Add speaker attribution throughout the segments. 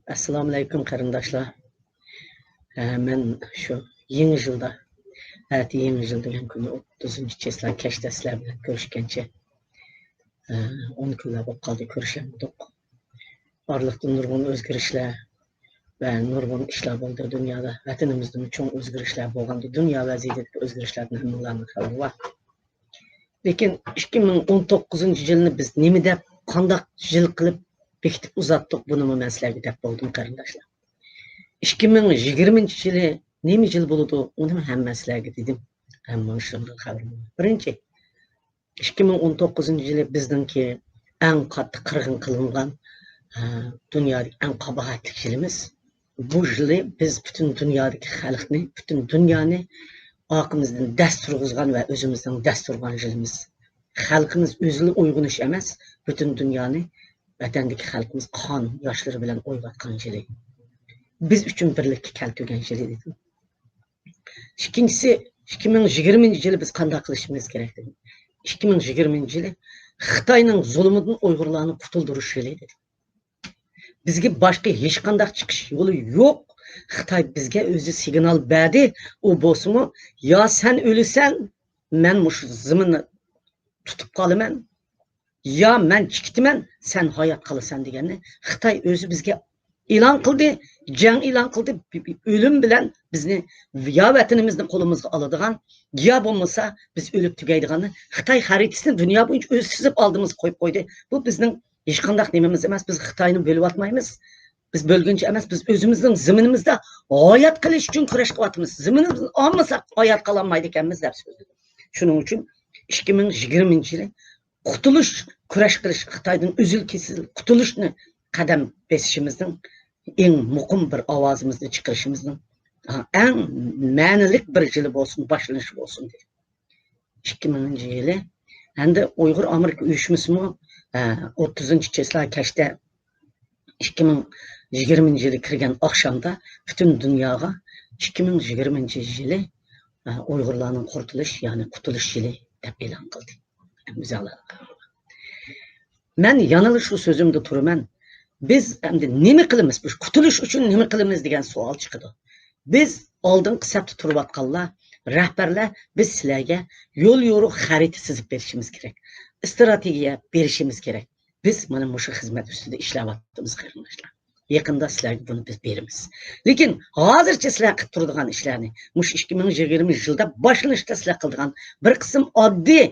Speaker 1: Assalomu alaykum qarindoshlar. Men shu yangi yilda, yangi yil degan kuni 30-cheslar kechda sizlar bilan ko'rishgancha 10 kunlar bo'lib qoldi ko'rishamadik. Orliqda nurg'un o'zgarishlar va nurg'un ishlar bo'ldi dunyoda. Vatanimizda cho'ng o'zgarishlar bo'lgandi. Dunyo vaziyatidagi o'zgarishlardan hammalarning xabari bor. Lekin 2019-yilni biz nima deb, qanday yil qilib bekitib uzatdik, buni men sizlarga deb bo'ldim qarindoshlar. 2020-yili nima yil bo'ladi, uni hamma sizlarga dedim. Hamma shundan xabarim bor. Birinchi 2019-yili bizningki eng qattiq qirg'in qilingan dunyodagi eng qabohatli yilimiz. Bu yili biz butun dunyodagi xalqni, butun dunyoni orqamizdan dast turg'izgan va o'zimizdan dast turgan yilimiz. Xalqimiz o'zini uyg'unish emas, butun dunyoni vatandagi xalqimiz qon yoshlari bilan uyg'otgan yili. Biz uchun birlikka keltirgan yil edi. Ikkinchisi 2020-yili biz qanday qilishimiz kerak edi. 2020-yili Xitoyning zulmidan Uyg'urlarni qutuldirish yili edi. Bizga boshqa hech qanday chiqish yo'li yo'q. Xitoy bizga o'zi signal berdi. U bo'lsa-mu, yo sen o'lasan, men mush ziminni tutib qolaman, yo men chikitaman, sen hayot qolasan deganni Xitoy o'zi bizga e'lon qildi, jang e'lon qildi, o'lim bilan bizni yo vatanimizni qo'limizga oladigan, yo bo'lmasa biz o'lib tugaydiganni Xitoy xaritasini dunyo bo'yicha o'z chizib oldimizga qo'yib qo'ydi. Bu bizning hech qanday nimamiz emas, biz Xitoyni bo'lib atmaymiz. Biz bo'lguncha emas, biz o'zimizning zaminimizda hayot qilish uchun kurash qilyapmiz. Zaminimizni olmasak hayot qila olmaydi ekanmiz deb so'zladim. Shuning uchun 2020-yili qutulish, kurash qilish, Xitoydan uzil-kesil qutulishni qadam besishimizning eng muhim bir ovozimizni chiqarishimizning eng ma'nili bir yili bo'lsin, boshlanishi bo'lsin dedi. 2000-yili endi Uyg'ur Amerika uyushmasimi 30-cheslar kechda 2020-yili kirgan oqshomda butun dunyoga 2020-yili Uyg'urlarning qurtulush, ya'ni qutulish yili deb e'lon qildi. Men yana shu so'zimda turaman. Biz endi nima qilamiz? Bu qutulish uchun nima qilamiz degan savol chiqadi. Biz oldingi safda turayotganlar, rahbarlar biz sizlarga yo'l yo'riq xarita chizib berishimiz kerak. Strategiya berishimiz kerak. Biz mana shu xizmat ustida ishlayapmiz qarindoshlar. Yaqinda sizlarga buni biz beramiz. Lekin hozircha sizlar qilib turadigan ishlarni, mush 2020-yilda boshlanishda sizlar qildigan bir qism oddiy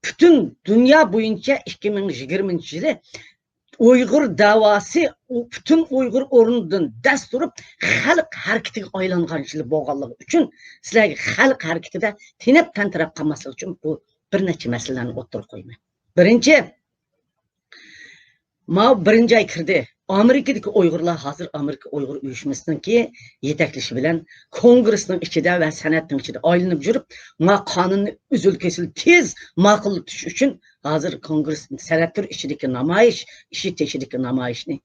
Speaker 1: butun dunyo bo'yicha 2020-yili Uyg'ur davosi butun Uyg'ur o'rnidan dast turib xalq harakatiga aylangan yil bo'lganligi uchun sizlarga xalq harakatida tinib tantirab qolmaslik uchun bu bir necha masalalarni o'tirib qo'yman. Birinchi ay kirdi. Amerikadagi Uyg'urlar hozir Amerika Uyg'ur uyushmasiningki yetaklashi bilan kongressning ichida va san'atning ichida aylanib yurib, qonunni uzul-kesil tez ma'qullatish uchun hozir kongress san'atlar ichidagi namoyish, ichidagi namoyishni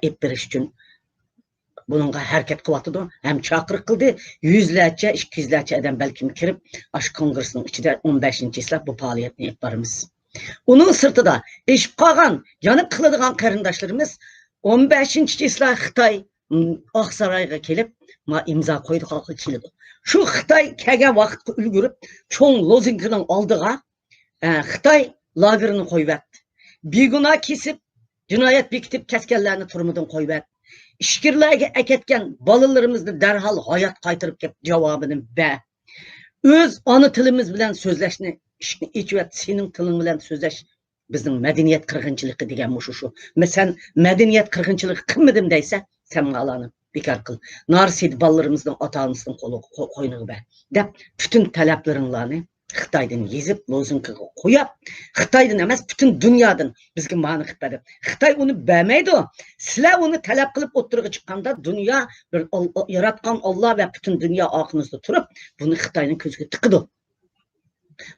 Speaker 1: ep berish uchun bunga harakat qilyapti. Ham chaqiriq qildi. 100larcha, 200larcha odam balkim kirib, ash kongressning ichida 15-yilda bu faoliyatni ep boramiz. Uning sirtida ish qolgan, yana qiladigan qarindoshlarimiz 15-yilda Xitoy Oqsaroyga kelib, imzo qo'ydi, xalqqa keldi. Shu Xitoy kelgan vaqtga ulgurib, cho'ng lozungining oldiga Xitoy lagerini qo'yibdi. Begunoh kesib, jinoyat bekitib kaskanlarni turmadan qo'yibdi. Ishkirlarga aketgan bolalarimizni darhol hayot qaytarib kelib javobini ber. O'z ona tilimiz bilan so'zlashni, ishni ichvat, sening tiling bilan so'zlash bizning madaniyat qirg'inchiligi degan shu. Sen madaniyat qirg'inchiligi qilmadim deysa, sen ma'loni bekor qil. Narsid bolalarimizni ota-onasining qo'yniga ber deb butun talablaringlarni Xitoydan yezib, lozungiga qo'yib, Xitoydan emas, butun dunyodan bizga ma'ni qilib berdi. Xitoy uni bermaydi. Sizlar uni talab qilib o'tirg'i chiqqanda dunyo bir yaratgan Alloh va butun dunyo orqamizda turib, buni Xitoyning ko'ziga tiqidi.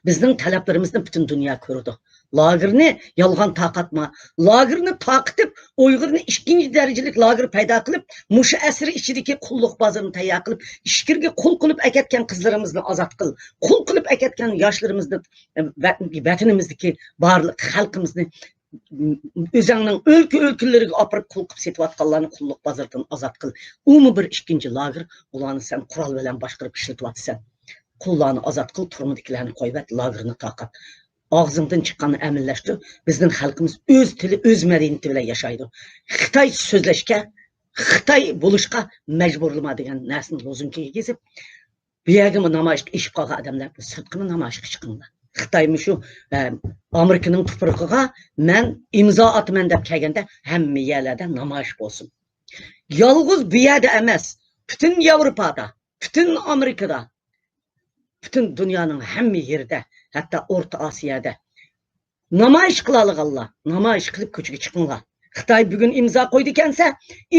Speaker 1: Bizning talablarimizni butun dunyo ko'rdi. Lagerni yolg'on taqatma. Lagerni taqitib, Uyg'urni 2-darajalik lager paydo qilib, musha asri ichidagi qulluq bozorini tayyor qilib, ishkirga qul qilib aketgan qizlarimizni ozod qil. Qul qilib aketgan yoshlarimizni vatanimizdagi barliq xalqimizni özüңнің өлkө-өлкөлөргө апарып кул кылып сетип атканларны куллук базардан азат кыл. Уму бир икkinchi лагер, уларны сен курал белән башкарып ишлетип атсаң. Кулларны азат кыл, турмудагыларны койбат, лагерны тақат. Ağzından çıqqanı əməlləşdir. Bizning xalqimiz öz tili, öz mədəniyyəti bilan yaşaydı. Xitay sözləşkə, Xitay buluşqa məcburlama degan narsani lozunkaga kesib, bu yerga namoyishga ishib qolgan odamlar sirtqini namoyishga chiqinglar. Xitoymi shu Amerikaning tuprog'iga men imzo ataman deb kelganda hamma yerlarda namoyish bo'lsin. Yolg'iz bu yerda emas, butun Yevropada, butun Amerikada, butun dunyoning hamma yerida, hatto O'rta Osiyoda namoyish qiladiganlar, namoyish qilib ko'chaga chiqinglar. Xitoy bugun imzo qo'ydi ekansa,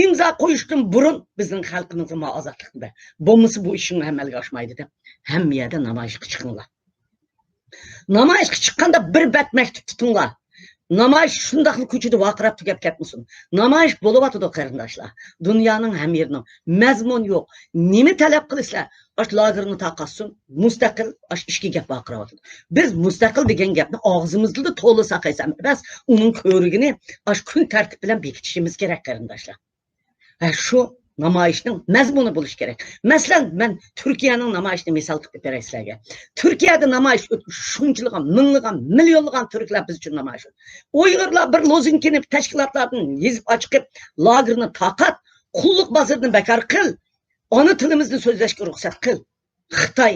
Speaker 1: imzo qo'yishdan burun bizning xalqimizga ozodlik ber. Bo'lmasa bu ishing amalga oshmaydi deb hamma yerda namoyishga chiqinglar. Namoyishga chiqqanda bir bat maktub tutinglar. Namoyish shundaqli ko'chada vaqirab tugab ketmasin. Namoyish bo'lyapti qarindoshlar. Dunyoning ham yerining mazmun yo'q. Nima talab qilisizlar? Ash lagerni taqassin, mustaqil ash ishga gap vaqirayapti. Biz mustaqil degan gapni og'zimizda to'la saqaysam, bas uning ko'rigini ash kun tartib bilan bekitishimiz kerak qarindoshlar. Shu namoyishning mazmuni bo'lish kerak. Masalan, men Turkiyaning namoyishini misol qilib beray sizlarga. Turkiyada namoyish shunchaligan, mingligan, millionlagan turklar biz uchun namoyish. Uyg'urlar bir lozinkini tashkilotlardan yezib chiqib, lagerni taqat, qulluq bozorni bekor qil. Ona tilimizni so'zlashga ruxsat qil. Xitoy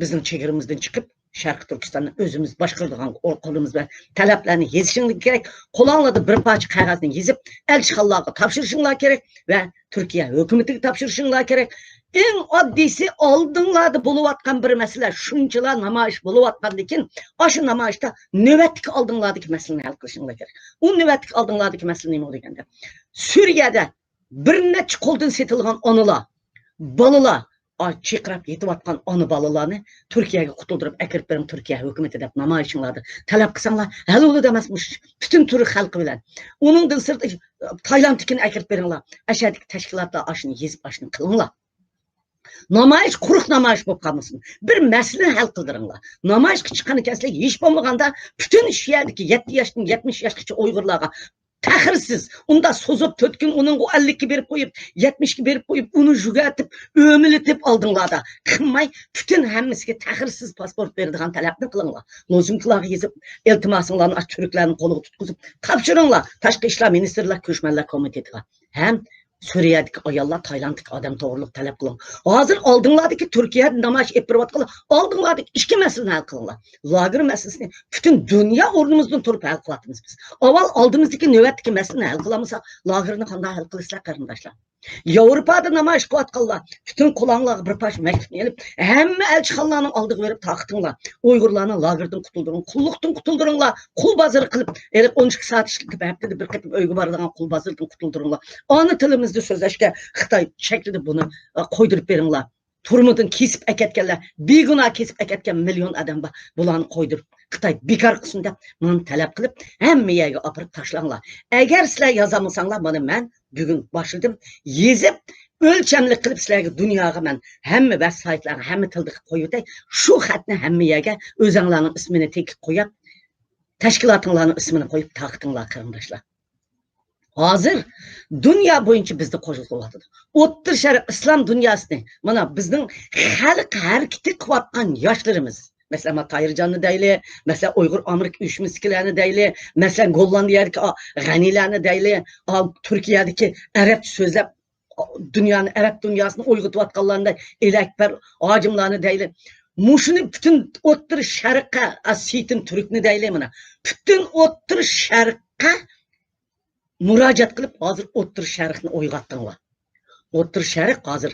Speaker 1: bizning chegaramizdan chiqib, Sharq Turkistonni o'zimiz boshqaradigan qo'limiz bilan talablarni yezishinglar kerak. Qo'linglarda bir parcha qog'ozni yezib, elchixonalarga topshirishinglar kerak va Turkiya hukumatiga topshirishinglar kerak. Eng oddiysi oldinglarda bo'layotgan bir masala, shunchalar namoyish bo'layotgandan keyin, o'sha namoyishda navbatdagi oldinglardagi masalani hal qilishinglar kerak. U navbatdagi oldinglardagi masala nima deganda, Suriyada bir necha qo'ldan setilgan onalar, bolalar chiqirib yetayotgan ona bolalarni Turkiyaga qutuldirib akirib berim Turkiya hukumati deb namoyishinglarni talab qilsanglar, hal bo'ladi emasmish butun turk xalqi bilan. Uningdan sirti Taylandnikini akirib beringlar. Ashadagi tashkilotlar ashni yezib ashni qilinglar. Namoyish quruq namoyish bo'lib qolmasin. Bir masalani hal qildiringlar. Namoyishga chiqqan ekansiz, hech bo'lmaganda butun shu yerdagi 7 yoshdan 70 yoshgacha Uyg'urlarga tahirsiz, unda so'zib 4 kun uning 50 ga berib qo'yib, 70 ga berib qo'yib, uni jugatib, o'militib oldinglarda. Qilmay, butun hammasiga tahirsiz pasport beradigan talabni qilinglar. Lozunkalarga yezib, iltimosinglarni turklarning qo'liga tutqizib, topshiringlar Tashqi ishlar ministrlar ko'chmanlar komitetiga. Ham Suriyadagi ayollar, Taylanddagi odam to'g'riliq talab qiling. Hozir oldinglardagi Turkiyada namoyish etib berayotganlar, oldinglardagi ikki masalani hal qilinglar. Lager masalasini butun dunyo o'rnimizdan turib hal qilyapmiz biz. Avval oldimizdagi navbatdagi masalani hal qilamisak, lagerni qanday hal qilasizlar qarindoshlar? Yevropada namoyish qilayotganlar, butun qulonlarga bir parcha maktubni olib, hamma elchixonalarning oldiga berib taqtinglar. Uyg'urlarni lagerdan qutuldiring, qulluqdan qutuldiringlar, qul bozori qilib, 12 soat ishlatib, haftada bir qatib uyga boradigan qul bozoridan qutuldiringlar. Ona tilimizda so'zlashga Xitoy shaklida buni qo'ydirib beringlar. Turmudan kesib aketganlar, begunoh kesib aketgan million odam bor. Bularni qo'ydirib Xitoy bekor qilsin deb men talab qilib, hamma yerga olib tashlanglar. Agar sizlar yozolmasanglar, mana men bugun boshladim, yezib, o'lchamlik qilib sizlarga dunyoga men hamma veb-saytlarga, hamma tilda qo'yib, shu xatni hamma yerga o'zinglarning ismini tekib qo'yib, tashkilotinglarning ismini qo'yib taqtinglar qarindoshlar. Hozir dunyo bo'yicha bizda qo'shilyapti. O'ttir Sharq islom dunyosini, mana bizning xalq harakati qilayotgan yoshlarimiz, masalan Tayirjonni deyli, masalan Uyg'ur Amerika uyushmasikilarni deyli, masalan Gollandiyadagi g'aniylarni deyli, Turkiyadagi arab so'zlab dunyoni, arab dunyosini uyg'otayotganlarni Elakbar hojimlarni deyli. Mushuni butun O'ttir Sharqqa, Asitin Turkni deyli, mana butun O'ttir Sharqqa murojaat qilib, hozir O'ttir Sharqni uyg'otdinglar. O'ttir Sharq hozir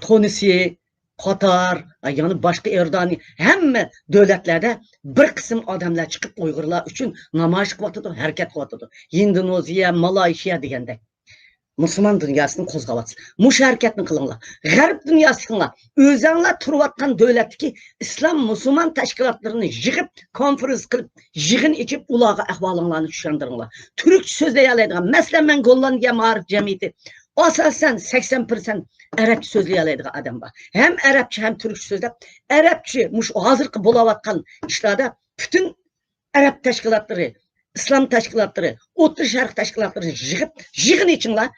Speaker 1: Tunisiya, Qatar, yana boshqa Iordaniya, hamma davlatlarda bir qism odamlar chiqib Uyg'urlar uchun namoyish qilyapti, harakat qilyapti. Indoneziya, Malayziya deganda musulmon dunyosini qo'zg'atyapsiz. Mush harakatni qilinglar. G'arb dunyosini qilinglar. O'zinglar turayotgan davlatdagi islom musulmon tashkilotlarini yig'ib, konferens qilib, yig'in ichib, ularga ahvolinglarni tushuntiringlar. Turkcha so'zlay oladigan, masalan, men Gollandiya ma'rif jamiyati asosan 80% arabcha so'zlay oladigan odam bor. Ham arabcha, ham turkcha so'zlab, arabcha mush hozirgi bo'layotgan ishlarda butun Arab təşkilatları, İslam təşkilatları, O'rta Şərq təşkilatları yığın içinlər,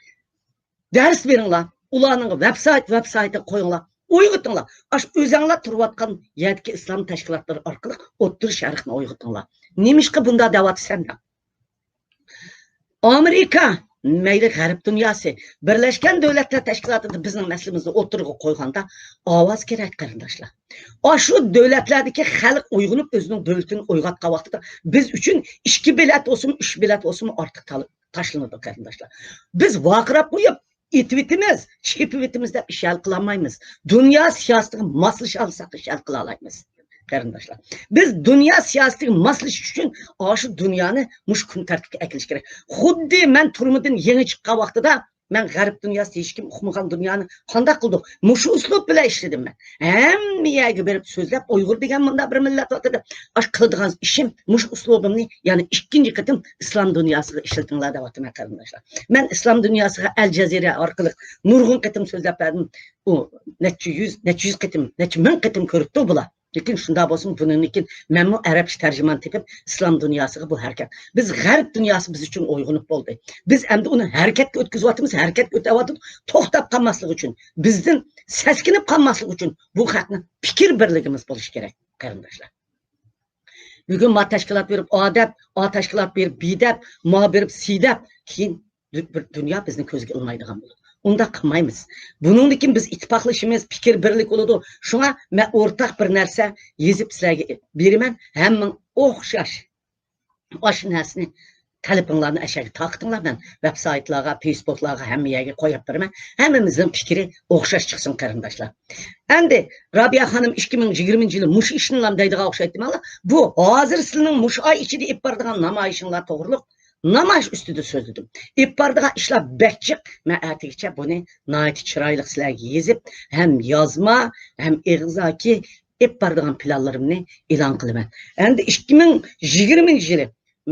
Speaker 1: dərs veringlar, ularning veb-saytı qoyinglar, uyg'otinglar. Aş o'zinglar turayotgan yerdagi islom tashkilotlari orqali O'rta Sharqni uyg'otinglar. Nemishqa bunda davatsan? Amerika mayli g'arb dunyosi Birlashgan Davlatlar Tashkilotida bizning masalamizni o'tirg'i qo'yganda ovoz kerak qarindoshlar. Shu davlatlardagi xalq uyg'onib o'zining davlatini uyg'otgan vaqtida biz uchun 2 bilet olsun, 3 bilet olsun ortiq tashlanadi qarindoshlar. Biz vaqirab qo'yib etvitimiz, chepivitimiz deb ish hal qila olmaymiz. Dunyo siyosatiga moslasha olsak ish hal qila olamiz. Qarindoshlar, biz dunyo siyosatiga moslashish uchun shu dunyoni mush kun tartibga akilish kerak. Xuddi men turmudan yangi chiqqan vaqtida men g'arb dunyosi hech kim uqmagan dunyoni qanday qildik? Mushu uslub bilan ishladim men. Hammaga berib so'zlab Uyg'ur degan bunda bir millat otida qiladigan ishim mush uslubimni, ya'ni ikkinchi qatim islom dunyosiga ishlatinglar deb aytaman qarindoshlar. Men islom dunyosiga Al Jazeera orqali nurg'un qatim so'zlab berdim. U necha yuz qatim, necha ming qatim ko'ribdi bular. Lekin shunda bo'lsin, buningkin men arabcha tarjimon tepib islom dunyosiga bu harakat. Biz g'arb dunyosi biz uchun uyg'onib bo'ldi. Biz endi uni harakatga o'tkazyapmiz, harakatga o'tyapmiz, to'xtab qolmaslik uchun, bizdan saskinib qolmaslik uchun bu haqni fikr birligimiz bo'lishi kerak qarindoshlar. Bugun ma tashkilot berib odab, tashkilot berib bidab, ma berib sidab, keyin bir dunyo bizni ko'zga ilmaydigan bo'ladi. Unda qilmaymiz. Buningdan biz ittifoqlashimiz, fikr birlik bo'ladi. Shunga men o'rtaq bir narsa yezib sizlarga beraman. Hammang o'xshash narsani talabinglarni ashaga taqtinglar. Men veb-saytlarga, Facebooklarga, hamma yerga qo'yib beraman. Hammamizning fikri o'xshash chiqsin qarindoshlar. Endi Robiya xonim 2020-yili mush ishni deydigan o'xshaytdilar. Bu hozir sizning mush oy ichida ib boradigan namoyishinglar to'g'riliq namoyish ustida so'zladim. İbbardigan ishlar bakchiq. Men atigacha buni nihoyat chiroyli sizlarga yezib, ham yozma, ham ig'zoki ibbardigan planlarimni e'lon qilaman. Endi 2020-yili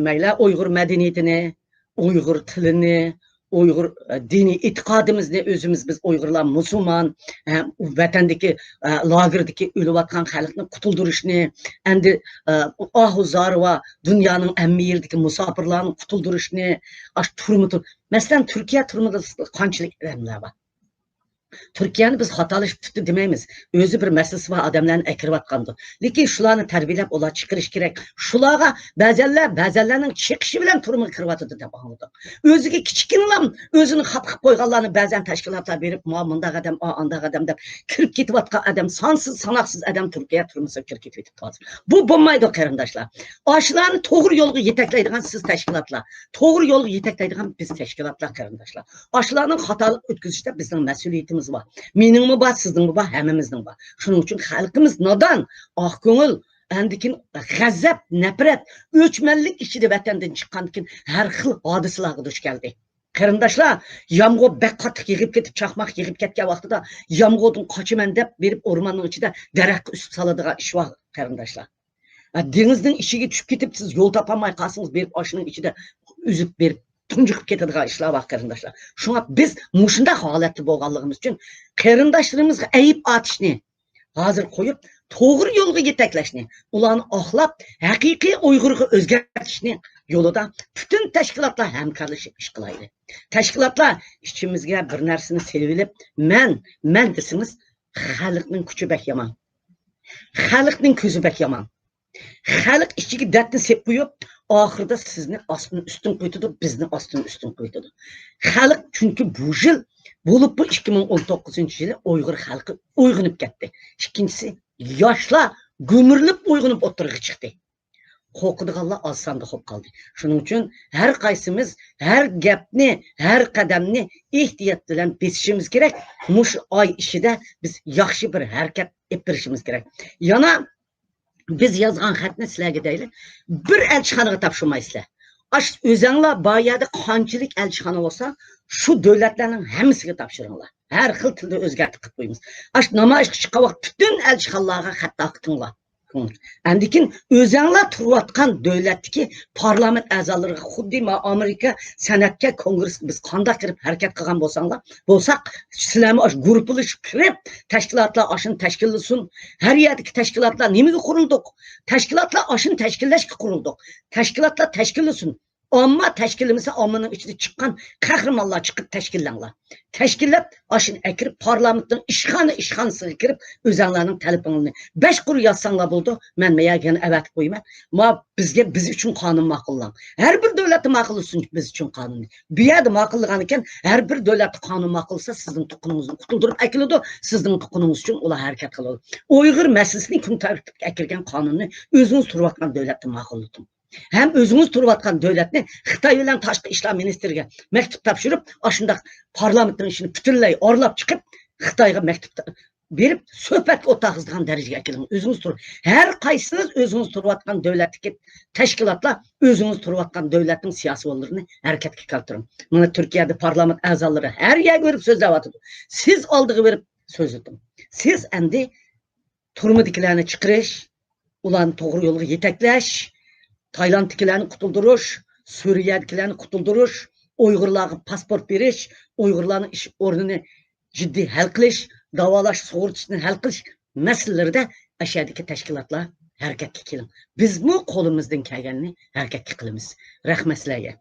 Speaker 1: mayli Uyg'ur madaniyatini, Uyg'ur tilini, Uyg'ur diniy e'tiqodimizni o'zimiz biz Uyg'urlar musulmon, vatandagi lagerdagi o'layotgan xalqni qutuldirishni, endi ahuzar va dunyoning hamma yeridagi musofirlarni qutuldirishni, masalan Turkiya turmida qanchalik odamlar bor. Turkiyani biz xatolashib tutdi demaymiz. O'zi bir masalasi va odamlarni akirayotgandi. Lekin shularni tarbiyalab ular chiqarish kerak. Shularga ba'zanlarning chiqishi bilan turmuga kiryotdi deb o'yladim. O'ziga kichkinalam o'zini xat qilib qo'yganlarni ba'zan tashkilotlar berib, "Mundaq odam, andaq odam" deb kirib ketayotgan odam, sonsiz sanoqsiz odam Turkiya turmusiga kirib ketib hozir. Bu bo'lmaydi qarindoshlar. Shularni to'g'ri yo'lga yetaklaydigan siz tashkilotlar, to'g'ri yo'lga yetaklaydigan biz tashkilotlar qarindoshlar. Shularning xatolik o'tkazishda bizning mas'uliyatimiz var. Meningmi bor, sizningmi bor, hammamizning bor. Shuning uchun xalqimiz nodon, oq ko'ngil, andikin g'azab, nafrat, o'chmanlik ichida vatandan chiqqandan har xil hodisalarga duch keldi. Qarindoshlar, yomg'ir bak qattiq yig'ib ketib, chaqmoq yig'ib ketgan vaqtida yomg'irdan qochaman deb berib o'rmonning ichida daraxtga usib soladigan ish bor qarindoshlar. Dengizning ichiga tushib ketib, siz yo'l topolmay qolsangiz, berib oshining ichida uzib berib tunjiqib ketadigan ishlar bor qarindoshlar. Shunga biz mushunda holatda bo'lganligimiz uchun qarindoshlarimizni ayib atishni hozir qo'yib, to'g'ri yo'lga yetaklashni, ularni oqlab, haqiqiy Uyg'urga o'zgartishni yo'lida butun tashkilotlar hamkorlashib ish qilaydi. Tashkilotlar ichimizga bir narsani sevilib, men desangiz, xalqning kuchi bak yomon. Xalqning ko'zi bak yomon. Xalq ichiga dardni sep qo'yib, oxirida sizni ostini ustun qo'ydi, bizni ostini ustun qo'ydi. Xalq chunki bu yil bo'lib bu 2019-yili Uyg'ur xalqi uyg'onib ketdi. Ikkinchisi, yoshlar gumurlib uyg'onib o'tirg'i chiqdi. Qo'qidiganlar osonda qo'yib qoldi. Shuning uchun har qaysimiz har gapni, har qadamni ehtiyot bilan besishimiz kerak. Mush oy ishida biz yaxshi bir harakat ettirishimiz kerak. Yana biz yozgan xatni sizlarga deyli, bir elchixonaga topshirmaysizlar. O'zinglar boyada qanchalik elchixona bo'lsa, shu davlatlarning hammasiga topshiringlar. Har xil tilda o'zgartirib qo'yamiz. Namoyish chiqqan vaqt butun elchixonalarga xat taqtinglar. Andikin o'zinglar turayotgan davlatdagi parlament a'zolariga xuddi Amerika san'atga kongressga biz qanday kirib harakat qilgan bo'lsak, sizlarni osh guruhlashib kirib, tashkilotlar oshini tashkillasin. Har yerdagi tashkilotlar nimaga qurildik? Tashkilotlar oshini tashkillashga qurildik. Tashkilotlar tashkillasin. Amma tashkilimizni ommaning ichida chiqqan qahramonlar chiqib tashkillanglar. Tashkillab oshini akirib parlamentning ishxonasiga kirib o'zinglarning talabinglarni 5 qur yozsanglar bo'ldi. Men meyagani avatib qo'yman. Biz uchun qonun ma'qullang. Har bir davlat ma'qulsin biz uchun qonunni. Bu yerda ma'qullagan ekan, har bir davlat qonun ma'qulsa sizning tuquningizni qutuldirib akiladi. Sizning tuquningiz uchun ular harakat qiladi. Uyg'ur masalasini kun tartibga akirgan qonunni o'zingiz turayotgan davlatda ma'qullating. Hem özünüz turayotgan davlatni Xitoy bilan tashqi ishlar ministriga maktub topshirib, ashundaq parlamentning ishini butunlay orlab chiqib, Xitoyga maktub berib, suhbatga o'taqizgan darajaga kelgan. O'zingiz tur. Har qaysiniz o'zingiz turayotgan davlatdagi tashkilotlar, o'zingiz turayotgan davlatning siyosatlarini harakatga keltiring. Mana Turkiyada parlament a'zolari har yerga berib so'zlayotdi. Siz oldiga berib so'zlating. Siz endi turmadikilarni chiqarish, ularni to'g'ri yo'lga yetaklash, Taylanddakilarni qutuldirish, Suriyadakilarni qutuldirish, Uyg'urlarga pasport berish, Uyg'urlarning ish o'rnini jiddiy hal qilish, davolash sug'urtasini hal qilish masalalarida ashadagi tashkilotlar harakatga keling. Bizmi qo'limizdan kelganini harakatga qilamiz. Rahmat sizlarga.